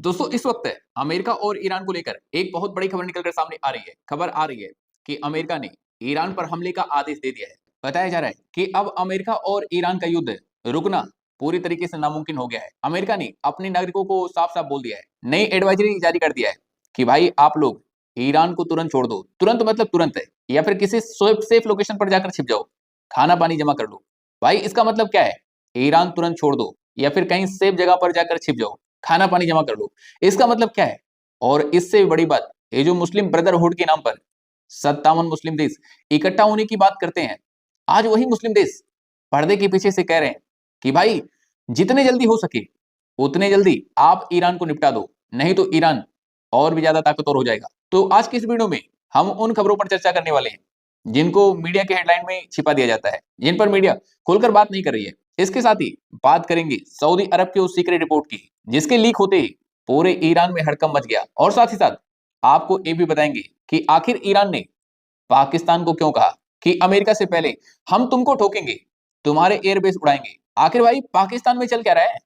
दोस्तों इस वक्त अमेरिका और ईरान को लेकर एक बहुत बड़ी खबर निकलकर सामने आ रही है। खबर आ रही है कि अमेरिका ने ईरान पर हमले का आदेश दे दिया है। बताया जा रहा है कि अब अमेरिका और ईरान का युद्ध रुकना पूरी तरीके से नामुमकिन हो गया है। अमेरिका ने अपने नागरिकों को साफ साफ बोल दिया है, नई एडवाइजरी जारी कर दिया है कि भाई आप लोग ईरान को तुरंत छोड़ दो। तुरंत मतलब तुरंत है, या फिर किसी सेफ लोकेशन पर जाकर छिप जाओ, खाना पानी जमा कर लो। भाई इसका मतलब क्या है? ईरान तुरंत छोड़ दो या फिर कहीं सेफ जगह पर जाकर छिप जाओ, खाना पानी जमा कर लो। इसका मतलब क्या है? और इससे भी बड़ी बात, ये जो मुस्लिम ब्रदरहुड के नाम पर 57 मुस्लिम देश इकट्ठा होने की बात करते हैं, आज वही मुस्लिम देश पर्दे के पीछे से कह रहे हैं कि भाई जितने जल्दी हो सके उतने जल्दी आप ईरान को निपटा दो, नहीं तो ईरान और भी ज्यादा ताकतवर हो जाएगा। तो आज की इस वीडियो में हम उन खबरों पर चर्चा करने वाले हैं जिनको मीडिया के हेडलाइन में छिपा दिया जाता है, जिन पर मीडिया खुलकर बात नहीं कर रही है। इसके साथ ही बात करेंगे सऊदी अरब की उस सीक्रेट रिपोर्ट की जिसके लीक होते ही पूरे ईरान में हड़कंप मच गया, और साथ ही साथ आपको ये भी बताएंगे कि आखिर ईरान ने पाकिस्तान को क्यों कहा कि अमेरिका से पहले हम तुमको ठोकेंगे, तुम्हारे एयरबेस उड़ाएंगे। आखिर भाई पाकिस्तान में चल क्या रहा है?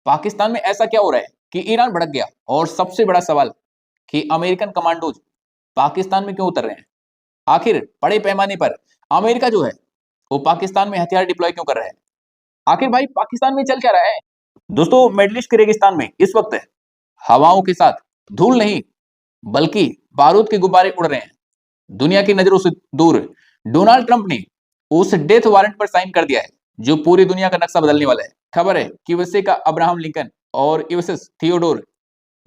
पाकिस्तान में ऐसा क्या हो रहा है कि ईरान भड़क गया? और सबसे बड़ा सवाल कि अमेरिकन कमांडोज पाकिस्तान में क्यों उतर रहे हैं? आखिर बड़े पैमाने पर अमेरिका जो है वो पाकिस्तान में हथियार डिप्लॉय क्यों कर रहा है? आखिर भाई पाकिस्तान में चल क्या रहा है? दोस्तों मिडिल ईस्ट के रेगिस्तान में इस वक्त हवाओं के साथ धूल नहीं बल्कि बारूद के गुब्बारे उड़ रहे हैं। दुनिया की नजरों से दूर डोनाल्ड ट्रंप ने उस डेथ वारंट पर साइन कर दिया है जो पूरी दुनिया का नक्शा बदलने वाला है। खबर है कि यूएसए का अब्राहम लिंकन और यूएसएस थियोडोर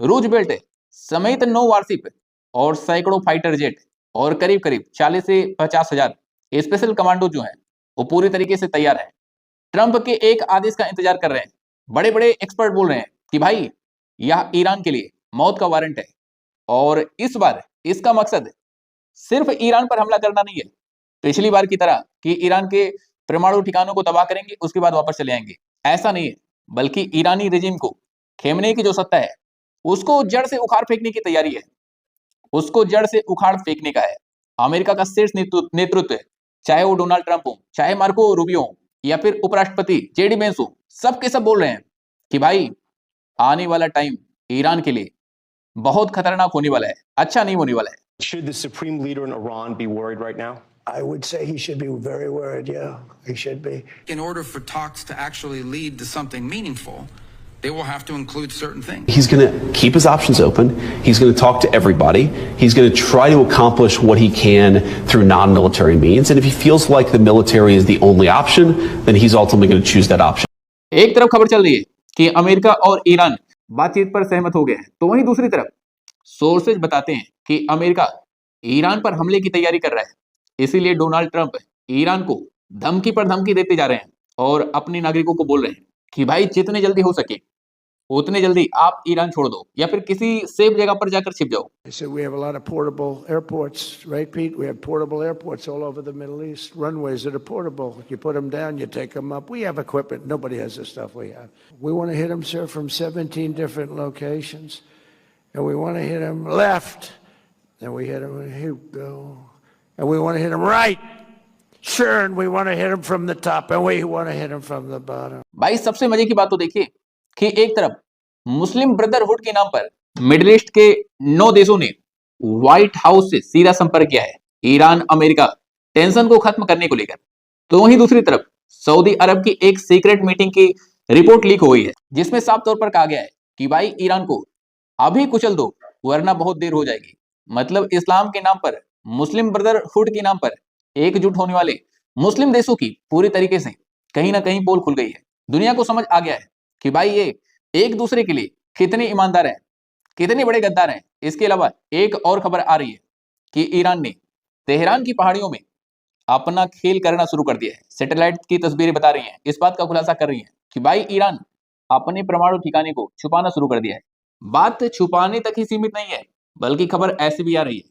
रूजवेल्ट समेत 9 वारशिप और सैकड़ों फाइटर जेट और करीब करीब 40 से 50 हजार स्पेशल कमांडो जो हैं वो पूरी तरीके से तैयार है। ट्रंप के एक आदेश का इंतजार कर रहे हैं। बड़े बड़े एक्सपर्ट बोल रहे हैं कि भाई यह ईरान के लिए मौत का वारंट है, और इस बार इसका मकसद सिर्फ ईरान पर हमला करना नहीं है, पिछली बार की तरह कि ईरान के परमाणु ठिकानों को तबाह करेंगे उसके बाद वापस चले आएंगे, ऐसा नहीं है। बल्कि ईरानी रेजिम को, खेमने की जो सत्ता है उसको जड़ से उखाड़ फेंकने की तैयारी है, उसको जड़ से उखाड़ फेंकने का है। अमेरिका का शीर्ष नेतृत्व, चाहे वो डोनाल्ड ट्रंप हो, चाहे मार्को रूबियो हो, या फिर उपराष्ट्रपति जेडी वेंस हो, सब के सब बोल रहे हैं कि भाई आने वाला टाइम ईरान के लिए बहुत खतरनाक होने वाला है, अच्छा नहीं होने वाला है। Should the supreme leader in Iran be worried right now? I would say he should be very worried, yeah, he should be. In order for talks to actually lead to something meaningful, they will have to include certain things. He's going to keep his options open. He's going to talk to everybody. He's going to try to accomplish what he can through non-military means. And if he feels like the military is the only option, then he's ultimately going to choose that option. एक तरफ खबर चल रही है कि America और Iran बातचीत पर सहमत हो गए हैं, तो वहीं दूसरी तरफ सोर्सेज बताते हैं कि अमेरिका ईरान पर हमले की तैयारी कर रहा है। इसीलिए डोनाल्ड ट्रंप ईरान को धमकी पर धमकी देते जा रहे हैं और अपने नागरिकों को बोल रहे हैं कि भाई जितने जल्दी हो सके उतने जल्दी आप ईरान छोड़ दो या फिर किसी सेफ जगह पर जाकर छिप जाओ। So we have a lot of portable airports, right, Pete? We have portable airports all over the Middle East, runways that are portable. You put them down, you take them up. We have equipment. Nobody has the stuff we have. We want to hit them, sir, from 17 different locations. And we want to hit them left. And we hit them, here we go. And we want to hit them right. Sure, and we want to hit them from the top. And we want to hit them from the bottom. भाई सबसे मजे की बात तो देखिए कि एक तरफ मुस्लिम ब्रदरहुड के नाम पर मिडिल ईस्ट के 9 देशों ने व्हाइट हाउस से सीधा संपर्क किया है ईरान अमेरिका टेंशन को खत्म करने को लेकर। तो वहीं दूसरी तरफ सऊदी अरब की एक सीक्रेट मीटिंग की रिपोर्ट लीक हो गई है जिसमें साफ तौर पर कहा गया है कि भाई ईरान को अभी कुचल दो वरना बहुत देर हो जाएगी। मतलब इस्लाम के नाम पर, मुस्लिम ब्रदरहुड के नाम पर एकजुट होने वाले मुस्लिम देशों की पूरी तरीके से कहीं ना कहीं पोल खुल गई है। दुनिया को समझ आ गया है कि भाई ये एक दूसरे के लिए कितने ईमानदार हैं, कितने बड़े गद्दार हैं। इसके अलावा एक और खबर आ रही है कि ईरान ने तेहरान की पहाड़ियों में अपना खेल करना शुरू कर दिया है। सैटेलाइट की तस्वीरें बता रही हैं, इस बात का खुलासा कर रही हैं कि भाई ईरान अपने परमाणु ठिकाने को छुपाना शुरू कर दिया है। बात छुपाने तक ही सीमित नहीं है, बल्कि खबर ऐसी भी आ रही है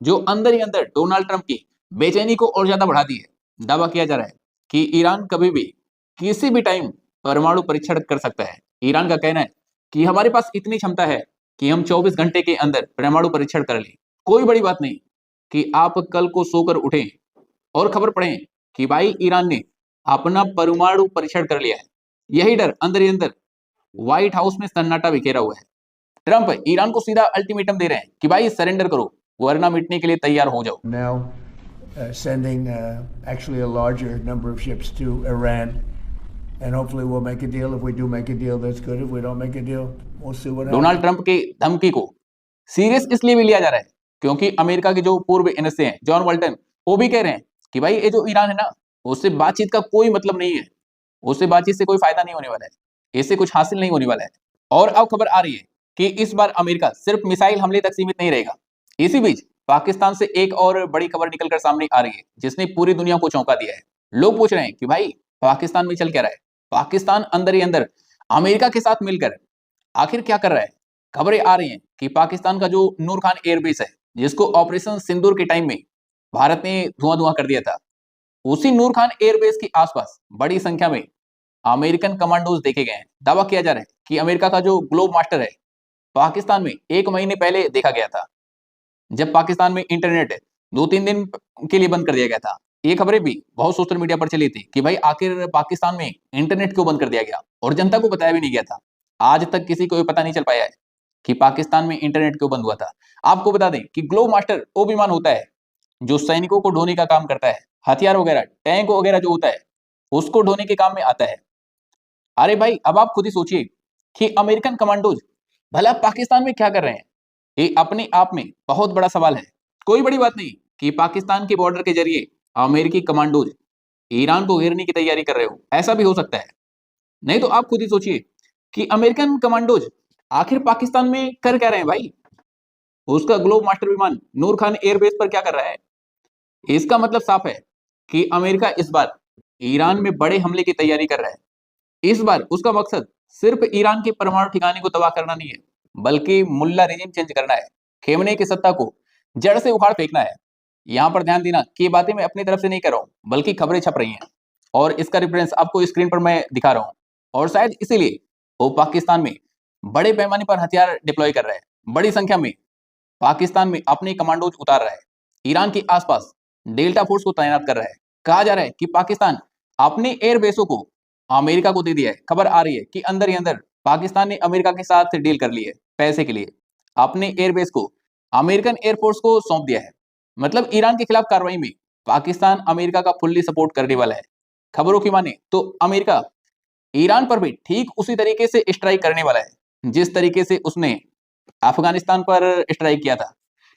जो अंदर ही अंदर डोनाल्ड ट्रंप की बेचैनी को और ज्यादा बढ़ा दी है। दावा किया जा रहा है कि ईरान कभी भी किसी भी टाइम परमाणु परीक्षण कर सकता है। ईरान का कहना है कि हमारे पास इतनी क्षमता है कि हम 24 घंटे के अंदर परमाणु परीक्षण कर लें। कोई बड़ी बात नहीं कि आप कल को सोकर उठें और खबर पढ़ें कि भाई ईरान ने अपना परमाणु परीक्षण कर लिया है। यही डर अंदर ही अंदर व्हाइट हाउस में सन्नाटा बिखेरा हुआ है। ट्रंप ईरान को सीधा अल्टीमेटम दे रहे हैं कि भाई सरेंडर करो वरना मिटने के लिए तैयार हो जाओ। Now sending actually a larger number of ships to Iran, and hopefully we'll make a deal. If we do make a deal, that's good. If we don't make a deal, we'll see what happens. Donald Trump की धमकी को serious इसलिए भी लिया जा रहा है क्योंकि अमेरिका के जो पूर्व एनएसए हैं जॉन बोल्टन, वो भी कह रहे हैं कि भाई ये जो ईरान है ना, उससे बातचीत का कोई मतलब नहीं है, उससे बातचीत से कोई फायदा नहीं होने वाला है, इससे कुछ हासिल नहीं होने वाला है। और अब खबर आ रही है कि इस बार अमेरिका सिर्फ मिसाइल हमले तक सीमित नहीं रहेगा। इसी बीच पाकिस्तान से एक और बड़ी खबर निकलकर सामने आ रही है जिसने पूरी दुनिया को चौंका दिया है। लोग पूछ रहे हैं कि भाई पाकिस्तान में चल क्या रहा है, पाकिस्तान अंदर ही अंदर अमेरिका के साथ मिलकर आखिर क्या कर रहा है। खबरें आ रही हैं कि पाकिस्तान का जो नूर खान एयरबेस है, जिसको ऑपरेशन सिंदूर के टाइम में भारत ने धुआं कर दिया था, उसी नूर खान एयरबेस के आसपास बड़ी संख्या में अमेरिकन कमांडोज देखे गए हैं। दावा किया जा रहा है कि अमेरिका का जो ग्लोब मास्टर है पाकिस्तान में 1 महीने पहले देखा गया था, जब पाकिस्तान में इंटरनेट 2-3 दिन के लिए बंद कर दिया गया था। ये खबरें भी बहुत सोशल मीडिया पर चली थी कि भाई आखिर पाकिस्तान में इंटरनेट क्यों बंद कर दिया गया, और जनता को बताया भी नहीं गया था। आज तक किसी को पता नहीं चल पाया है कि पाकिस्तान में इंटरनेट क्यों बंद हुआ था। आपको बता दें कि ग्लोब मास्टर वो विमान होता है जो सैनिकों को ढोने का काम करता है, हथियार वगैरह टैंक वगैरह जो होता है उसको ढोने के काम में आता है। अरे भाई अब आप खुद ही सोचिए कि अमेरिकन कमांडोज भला पाकिस्तान में क्या कर रहे हैं। ये अपने आप में बहुत बड़ा सवाल है। कोई बड़ी बात नहीं कि पाकिस्तान के बॉर्डर के जरिए अमेरिकी कमांडोज ईरान को घेरने की तैयारी कर रहे हो, ऐसा भी हो सकता है। नहीं तो आप खुद ही सोचिए कि अमेरिकन कमांडोज आखिर पाकिस्तान में कर क्या रहे हैं भाई। उसका ग्लोब मास्टर विमान नूर खान एयरबेस पर क्या कर रहा है। इसका मतलब साफ है कि अमेरिका इस बार ईरान में बड़े हमले की तैयारी कर रहा है। इस बार उसका मकसद सिर्फ ईरान के परमाणु ठिकाने को तबाह करना नहीं है, बल्कि मुल्ला रेजिम चेंज करना है, खेमने की सत्ता को जड़ से उखाड़ फेंकना है। यहां पर ध्यान देना कि ये बातें मैं अपनी तरफ से नहीं कर रहा हूं, बल्कि खबरें छप रही हैं और इसका रेफरेंस आपको स्क्रीन पर मैं दिखा रहा हूं। और शायद इसीलिए वो पाकिस्तान में बड़े पैमाने पर हथियार डिप्लॉय कर रहा है, बड़ी संख्या में पाकिस्तान में अपने कमांडोज उतार रहा है, ईरान के आसपास डेल्टा फोर्स को तैनात कर रहा है। कहा जा रहा है कि पाकिस्तान अपने एयरबेसों को अमेरिका को दे दिया है। खबर आ रही है कि अंदर ही अंदर पाकिस्तान ने अमेरिका के साथ डील कर ली है, पैसे के लिए अपने एयरबेस को अमेरिकन एयरफोर्स को सौंप दिया है। मतलब ईरान के खिलाफ कार्रवाई में पाकिस्तान अमेरिका का फुल्ली सपोर्ट करने वाला है। खबरों की माने तो अमेरिका ईरान पर भी ठीक उसी तरीके से स्ट्राइक करने वाला है जिस तरीके से उसने अफगानिस्तान पर स्ट्राइक किया था।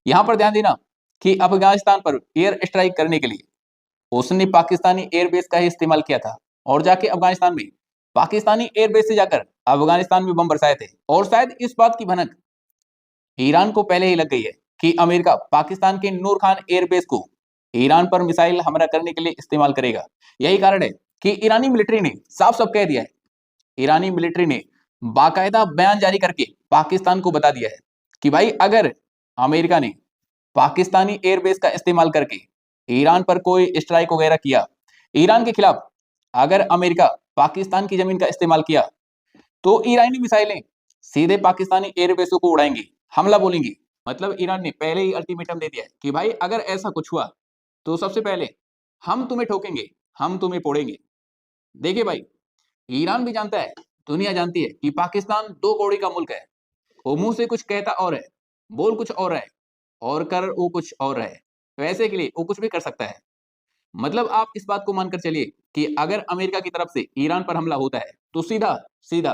यहां पर ध्यान देना कि अफगानिस्तान पर एयर स्ट्राइक करने के लिए उसने पाकिस्तानी एयरबेस का ही इस्तेमाल किया था और जाके अफगानिस्तान में पाकिस्तानी एयरबेस से जाकर अफगानिस्तान में बम बरसाए थे। और शायद इस बात की भनक ईरान को पहले ही लग गई है कि अमेरिका पाकिस्तान के नूर खान एयरबेस को ईरान पर मिसाइल हमला करने के लिए इस्तेमाल करेगा। यही कारण है कि ईरानी मिलिट्री ने साफ साफ कह दिया है, ईरानी मिलिट्री ने बाकायदा बयान जारी करके पाकिस्तान को बता दिया है कि भाई अगर अमेरिका ने पाकिस्तानी एयरबेस का इस्तेमाल करके ईरान पर कोई स्ट्राइक वगैरह किया, ईरान के खिलाफ अगर अमेरिका पाकिस्तान की जमीन का इस्तेमाल किया, तो ईरानी मिसाइलें सीधे पाकिस्तानी एयरबेसों को उड़ाएंगी, हमला बोलेंगी। मतलब ईरान ने पहले ही अल्टीमेटम दे दिया है कि भाई अगर ऐसा कुछ हुआ तो सबसे पहले हम तुम्हें ठोकेंगे, हम तुम्हें फोड़ेंगे। देखिए भाई, ईरान भी जानता है, दुनिया जानती है कि पाकिस्तान 2 कौड़ी का मुल्क है। वो मुंह से कुछ कहता और है, बोल कुछ और है और कर वो कुछ और है। पैसे के लिए वो कुछ भी कर सकता है। मतलब आप इस बात को मानकर चलिए कि अगर अमेरिका की तरफ से ईरान पर हमला होता है तो सीधा सीधा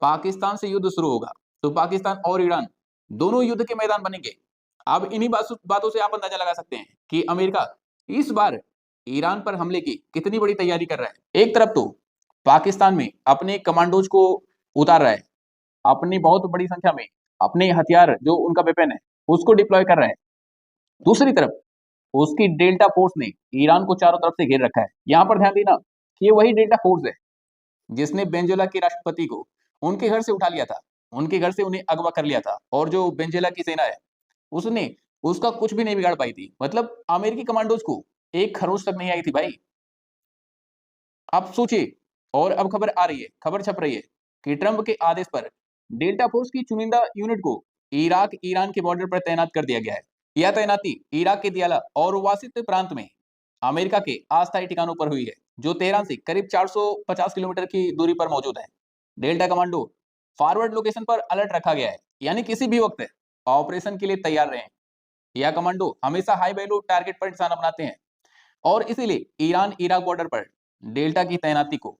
पाकिस्तान से युद्ध शुरू होगा। तो पाकिस्तान और ईरान दोनों युद्ध के मैदान बनेंगे। अब इन्हीं बातों से आप अंदाजा लगा सकते हैं कि अमेरिका इस बार ईरान पर हमले की कितनी बड़ी तैयारी कर रहा है। एक तरफ तो पाकिस्तान में अपने कमांडोज को उतार रहा है, अपनी बहुत बड़ी संख्या में अपने हथियार जो उनका वेपन है उसको डिप्लॉय कर रहा है। दूसरी तरफ उसकी डेल्टा फोर्स ने ईरान को चारों तरफ से घेर रखा है। यहां पर ध्यान देना कि ये वही डेल्टा फोर्स है जिसने वेनेजुएला के राष्ट्रपति को उनके घर से उठा लिया था, उनके घर से उन्हें अगवा कर लिया था, और जो वेनेजुएला की सेना है उसने उसका कुछ भी नहीं बिगाड़ पाई थी। मतलब अमेरिकी कमांडोज को एक खरोच तक नहीं आई थी भाई। आप सोचिए। और अब खबर आ रही है, खबर छप रही है कि ट्रंप के आदेश पर डेल्टा फोर्स की चुनिंदा यूनिट को इराक ईरान के बॉर्डर पर तैनात कर दिया गया है। यह तैनाती इराक के दियाला और वासित प्रांत में अमेरिका के अस्थायी ठिकानों पर हुई है, जो तेहरान से करीब 450 किलोमीटर की दूरी पर मौजूद है। डेल्टा कमांडो फॉरवर्ड लोकेशन पर अलर्ट रखा गया है, यानी किसी भी वक्त ऑपरेशन के लिए तैयार रहें। यह कमांडो हमेशा हाई वैल्यू टारगेट पर निशाना बनाते हैं और इसीलिए ईरान इराक बॉर्डर पर डेल्टा की तैनाती को,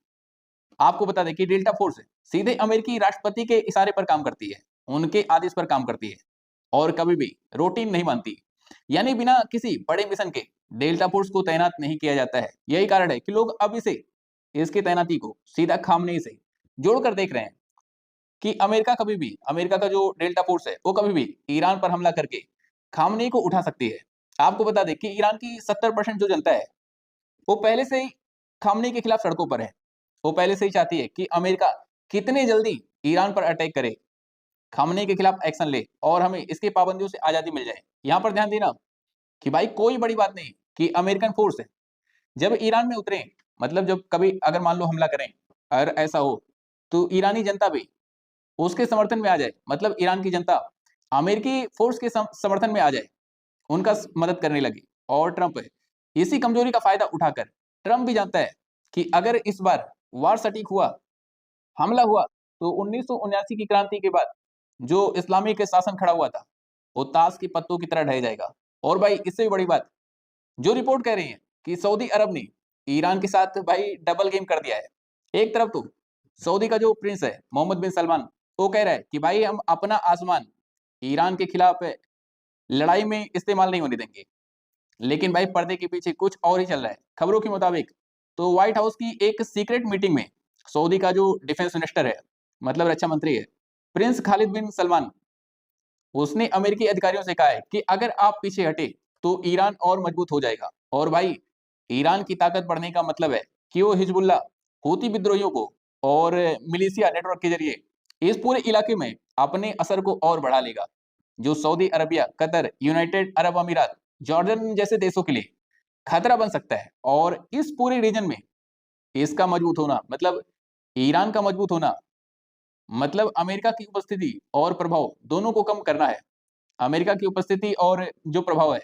आपको बता दें कि डेल्टा फोर्स सीधे अमेरिकी राष्ट्रपति के इशारे पर काम करती है, उनके आदेश पर काम करती है और कभी भी रूटीन नहीं मानती, यानी बिना किसी बड़े मिशन के डेल्टा फोर्स को तैनात नहीं किया जाता है। यही कारण है कि लोग अब इसकी तैनाती को सीधा खामनेई से जोड़कर देख रहे हैं कि अमेरिका का जो डेल्टा फोर्स है वो कभी भी ईरान पर हमला करके खामनेई को उठा सकती है। आपको बता दें कि ईरान की 70% जो जनता है वो पहले से ही खामनेई के खिलाफ सड़कों पर है। वो पहले से ही चाहती है कि अमेरिका कितने जल्दी ईरान पर अटैक करे, खामनेई के खिलाफ एक्शन ले और हमें इसकी पाबंदियों से आजादी मिल जाए। यहाँ पर ध्यान देना कि भाई कोई बड़ी बात नहीं कि अमेरिकन फोर्स जब ईरान में उतरे, मतलब जब कभी अगर मान लो हमला करें, अगर ऐसा हो तो ईरानी जनता भी उसके समर्थन में आ जाए, मतलब ईरान की जनता अमेरिकी फोर्स के समर्थन में आ जाए, उनका मदद करने लगी। और ट्रंप इसी कमजोरी का फायदा उठाकर, ट्रंप भी जानता है कि अगर इस बार वार सटीक हुआ, हमला हुआ, तो 1979 की क्रांति के बाद जो इस्लामिक शासन खड़ा हुआ था वो ताश के पत्तों की तरह ढह जाएगा। और भाई इससे भी बड़ी बात, जो रिपोर्ट कह रही है कि सऊदी अरब ने ईरान के साथ भाई डबल गेम कर दिया है। एक तरफ तो सऊदी का जो प्रिंस है मोहम्मद बिन सलमान, वो कह रहा है कि भाई हम अपना आसमान ईरान के खिलाफ लड़ाई में इस्तेमाल नहीं होने देंगे, लेकिन भाई पर्दे के पीछे कुछ और ही चल रहा है। खबरों के मुताबिक तो व्हाइट हाउस की एक सीक्रेट मीटिंग में सऊदी का जो डिफेंस मिनिस्टर है, मतलब रक्षा मंत्री है, प्रिंस खालिद बिन सलमान, उसने अमेरिकी अधिकारियों से कहा है कि अगर आप पीछे हटे तो ईरान और मजबूत हो जाएगा। और भाई ईरान की ताकत बढ़ने का मतलब है कि वो हिजबुल्लाह, हूती विद्रोहियों को और मिलिशिया नेटवर्क के जरिए इस पूरे इलाके में अपने असर को और बढ़ा लेगा, जो Saudi Arabia, Qatar, United Arab अमीरात, जॉर्डन जैसे देशों के लिए खतरा बन सकता है। और इस पूरे रीजन में इसका मजबूत होना, मतलब ईरान का मजबूत होना, मतलब अमेरिका की उपस्थिति और प्रभाव दोनों को कम करना है। अमेरिका की उपस्थिति और जो प्रभाव है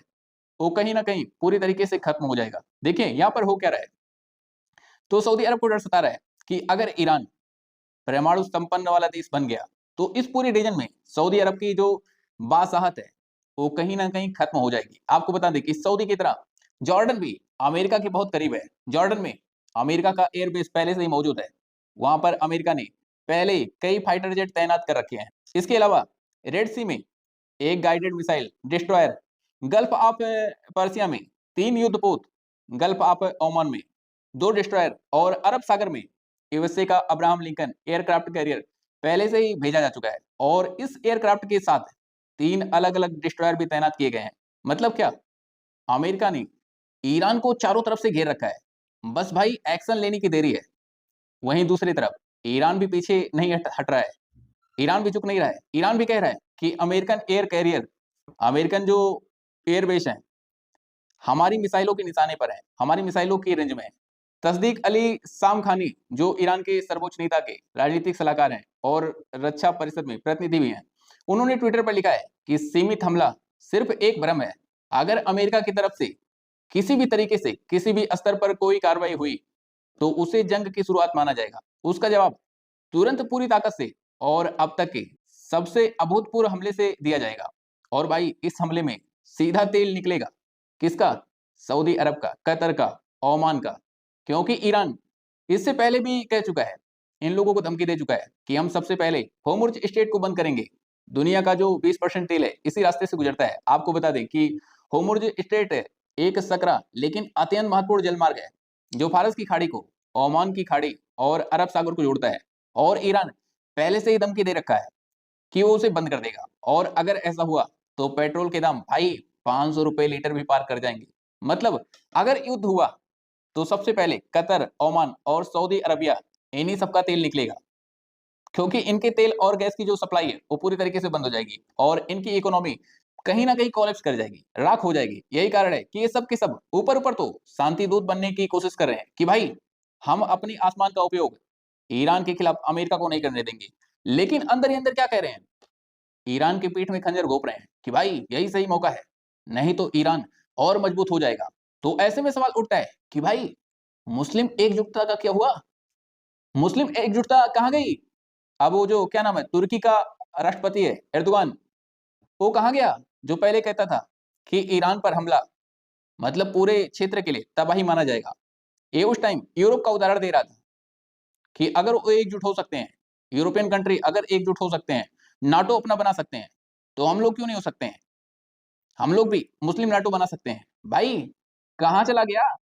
वो कहीं ना कहीं पूरी तरीके से खत्म हो जाएगा। देखिए यहाँ पर हो क्या रहा है, तो सऊदी अरब को डर सता रहा है कि अगर ईरान परमाणु संपन्न वाला देश बन गया तो इस पूरे रीजन में सऊदी अरब की जो बासाहत है वो कहीं ना कहीं खत्म हो जाएगी। आपको बता दें कि सऊदी की तरह जॉर्डन भी अमेरिका के बहुत करीब है। जॉर्डन में अमेरिका का एयरबेस पहले से ही मौजूद है, वहां पर अमेरिका ने पहले ही कई फाइटर जेट तैनात कर रखे हैं। इसके अलावा रेड सी में एक guided missile destroyer, gulf of Persia में 3 युद्धपोत, गल्फ ऑफ ओमान में 2 डिस्ट्रॉयर और अरब सागर में यूएसए का अब्राहम लिंकन एयरक्राफ्ट कैरियर पहले से ही भेजा जा चुका है। और इस एयरक्राफ्ट के साथ 3 अलग अलग डिस्ट्रॉयर भी तैनात किए गए हैं। मतलब क्या, अमेरिका ने ईरान को चारों तरफ से घेर रखा है, बस भाई एक्शन लेने की देरी है। वहीं दूसरी तरफ ईरान भी पीछे नहीं हट रहा है, ईरान भी चुप नहीं रहा है। ईरान भी कह रहा है कि अमेरिकन एयर कैरियर, अमेरिकन जो एयरबेस है हमारी मिसाइलों के निशाने पर है, हमारी मिसाइलों की रेंज में है। तस्दीक अली सामखानी जो ईरान के सर्वोच्च नेता के राजनीतिक सलाहकार हैं और रक्षा परिषद में प्रतिनिधि भी हैं, उन्होंने ट्विटर पर लिखा है कि सीमित हमला सिर्फ एक भ्रम है। अगर अमेरिका की तरफ से किसी भी तरीके से किसी भी स्तर पर कोई कार्रवाई हुई तो उसे जंग की शुरुआत माना जाएगा। उसका जवाब तुरंत पूरी ताकत से और अब तक के सबसे अभूतपूर्व हमले से दिया जाएगा। और भाई इस हमले में सीधा तेल निकलेगा, किसका? सऊदी अरब का, कतर का, ओमान का। क्योंकि ईरान इससे पहले भी कह चुका है, इन लोगों को धमकी दे चुका है कि हम सबसे पहले होर्मुज स्ट्रेट को बंद करेंगे। दुनिया का जो 20% तेल है इसी रास्ते से गुजरता है। आपको बता दें कि होर्मुज स्ट्रेट एक सकरा लेकिन अत्यंत महत्वपूर्ण जलमार्ग है जो फारस की खाड़ी को, ओमान की खाड़ी और अरब सागर को जोड़ता है। और ईरान पहले से ही धमकी दे रखा है कि वो उसे बंद कर देगा। और अगर ऐसा हुआ तो पेट्रोल के दाम भाई 500 रुपए लीटर भी पार कर जाएंगे। मतलब अगर युद्ध हुआ तो सबसे पहले कतर, ओमान और सऊदी अरबिया, इन्हीं सबका तेल निकलेगा, क्योंकि इनके तेल और गैस की जो सप्लाई है वो पूरी तरीके से बंद हो जाएगी और इनकी इकोनॉमी कहीं ना कहीं कोलैप्स कर जाएगी, राख हो जाएगी। यही कारण है कि ये सब के सब ऊपर ऊपर तो शांति दूत बनने की कोशिश कर रहे हैं कि भाई हम अपनी आसमान का उपयोग ईरान के खिलाफ अमेरिका को नहीं करने देंगे, लेकिन अंदर ही अंदर क्या कह रहे हैं, ईरान के पीठ में खंजर घोंप रहे हैं कि भाई यही सही मौका है, नहीं तो ईरान और मजबूत हो जाएगा। तो ऐसे में सवाल उठता है कि भाई मुस्लिम एकजुटता का क्या हुआ? मुस्लिम एकजुटता कहां गई? अब वो जो क्या नाम है, तुर्की का राष्ट्रपति है एर्दोगान, वो कहाँ गया? जो पहले कहता था कि ईरान पर हमला मतलब पूरे क्षेत्र के लिए तबाही माना जाएगा। ये उस टाइम यूरोप का उदाहरण दे रहा था कि अगर वो एकजुट हो सकते हैं, यूरोपियन कंट्री अगर एकजुट हो सकते हैं, नाटो अपना बना सकते हैं, तो हम लोग क्यों नहीं हो सकते हैं? हम लोग भी मुस्लिम नाटो बना सकते हैं। भाई, कहाँ चला गया?